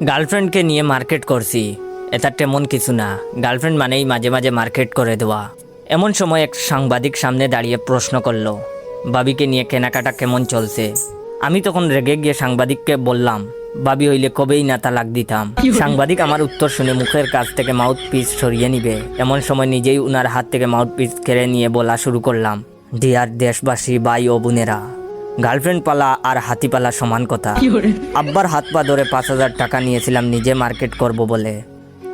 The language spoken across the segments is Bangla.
গার্লফ্রেন্ডকে নিয়ে মার্কেট করছি, এটা তেমন কিছু না। গার্লফ্রেন্ড মানেই মাঝে মাঝে মার্কেট করে দেওয়া। এমন সময় এক সাংবাদিক সামনে দাঁড়িয়ে প্রশ্ন করলো, বাবিকে নিয়ে কেনাকাটা কেমন চলছে? আমি তখন রেগে গিয়ে সাংবাদিককে বললাম, বাবি হইলে কবেই না তালাক দিতাম। সাংবাদিক আমার উত্তর শুনে মুখের কাছ থেকে মাউথ পিস সরিয়ে নিবে এমন সময় নিজেই উনার হাত থেকে মাউথ পিস কেড়ে নিয়ে বলা শুরু করলাম, ডিয়ার দেশবাসী, ভাই ও বোনেরা, গার্লফ্রেন্ড পালা আর হাতি পালা সমান কথা। আব্বার হাত পা ধরে 5,000 টাকা নিয়েছিলাম নিজে মার্কেট করব বলে,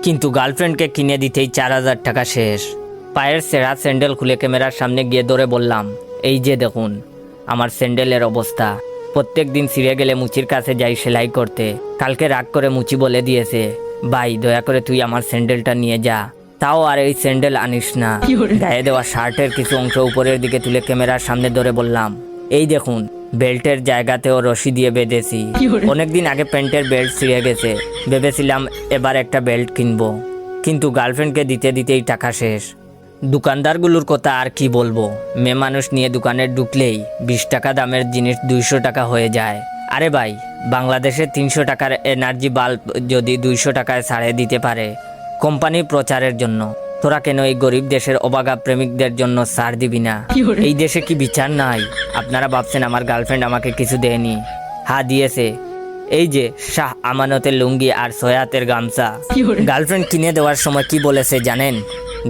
কিন্তু গার্লফ্রেন্ডকে কিনে দিতেই 4,000 টাকা শেষ। পায়ের সেরা স্যান্ডেল খুলে ক্যামেরার সামনে গিয়ে ধরে বললাম, এই যে দেখুন আমার স্যান্ডেলের অবস্থা। প্রত্যেক দিন ছিঁড়ে গেলে মুচির কাছে যাই সেলাই করতে। কালকে রাগ করে মুচি বলে দিয়েছে, ভাই দয়া করে তুই আমার স্যান্ডেলটা নিয়ে যা। তাও আর এই স্যান্ডেল আনিস না। গায়ে দেওয়া শার্টের কিছু অংশ উপরের দিকে তুলে ক্যামেরার সামনে ধরে বললাম, এই দেখুন বেল্টের জায়গাতেও রশি দিয়ে বেঁধেছি। অনেকদিন আগে প্যান্টের বেল্ট ছিঁড়ে গেছে, ভেবেছিলাম এবার একটা বেল্ট কিনবো, কিন্তু গার্লফ্রেন্ডকে দিতে দিতেই টাকা শেষ। দোকানদারগুলোর কথা আর কি বলবো, মেয়ে মানুষ নিয়ে দোকানে ঢুকলেই 20 টাকা দামের জিনিস 200 টাকা হয়ে যায়। আরে ভাই, বাংলাদেশে 300 টাকার এনার্জি বাল্ব যদি 200 টাকায় ছাড়ে দিতে পারে কোম্পানির প্রচারের জন্য, তোরা কেন এই গরিব দেশের অবাগা প্রেমিকদের জন্য ছাড় দিবি না? এই দেশে কি বিচার নাই? আপনারা ভাবছেন আমার গার্লফ্রেন্ড আমাকে কিছু দেয়নি? হ্যাঁ দিয়েছে, এই যে শাহ আমানতের লুঙ্গি আর সয়াতের গামছা। গার্লফ্রেন্ড কিনে দেওয়ার সময় কি বলেছে জানেন?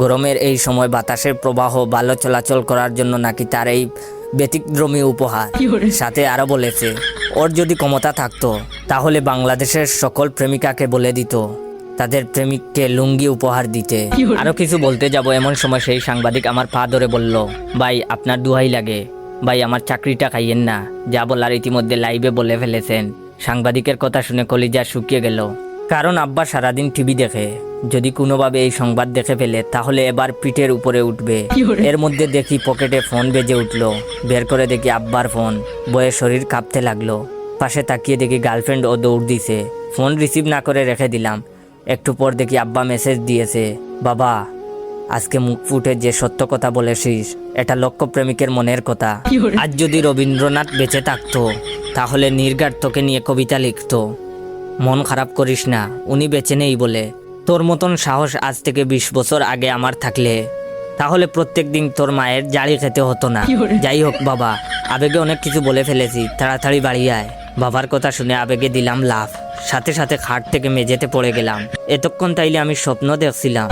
গরমের এই সময় বাতাসের প্রবাহ ভালো চলাচল করার জন্য নাকি তার এই ব্যতিক্রমী উপহার। সাথে আরো বলেছে, ওর যদি ক্ষমতা থাকতো তাহলে বাংলাদেশের সকল প্রেমিকাকে বলে দিত তাদের প্রেমিককে লুঙ্গি উপহার দিতে। আরো কিছু বলতে যাব এমন সময় সেই সাংবাদিক আমার পা ধরে বলল, ভাই আপনার দোহাই লাগে, ভাই আমার চাকরিটা খাইয়েন না। যা বলার ইতিমধ্যে লাইভে বলে ফেলেছেন। সাংবাদিকের কথা শুনে কলিজা শুকিয়ে গেল, কারণ আব্বা সারাদিন টিভি দেখে। যদি কোনোভাবে এই সংবাদ দেখে ফেলে তাহলে এবার পিঠের উপরে উঠবে। এর মধ্যে দেখি পকেটে ফোন বেজে উঠলো। বের করে দেখি আব্বার ফোন। বয়ে শরীর কাঁপতে লাগলো। পাশে তাকিয়ে দেখি গার্লফ্রেন্ড ও দৌড় দিছে। ফোন রিসিভ না করে রেখে দিলাম। একটু পর দেখি আব্বা মেসেজ দিয়েছে, বাবা আজকে মুখ ফুটে যে সত্য কথা বলেছিস এটা লক্ষ প্রেমিকের মনের কথা। আজ যদি রবীন্দ্রনাথ বেঁচে থাকতো তাহলে নির্ঘাত তোকে নিয়ে কবিতা লিখতো। মন খারাপ করিস না, উনি বেঁচে নেই বলে। তোর মতন সাহস আজ থেকে 20 বছর আগে আমার থাকলে তাহলে প্রত্যেক দিন তোর মায়ের জাড়ি খেতে হতো না। যাই হোক বাবা, আবেগে অনেক কিছু বলে ফেলেছি, তাড়াতাড়ি বাড়ি আয়। বাবার কথা শুনে আবেগে দিলাম লাফ। সাথে সাথে খাট থেকে মেঝেতে পড়ে গেলাম। এতক্ষণ তাইলে আমি স্বপ্ন দেখছিলাম।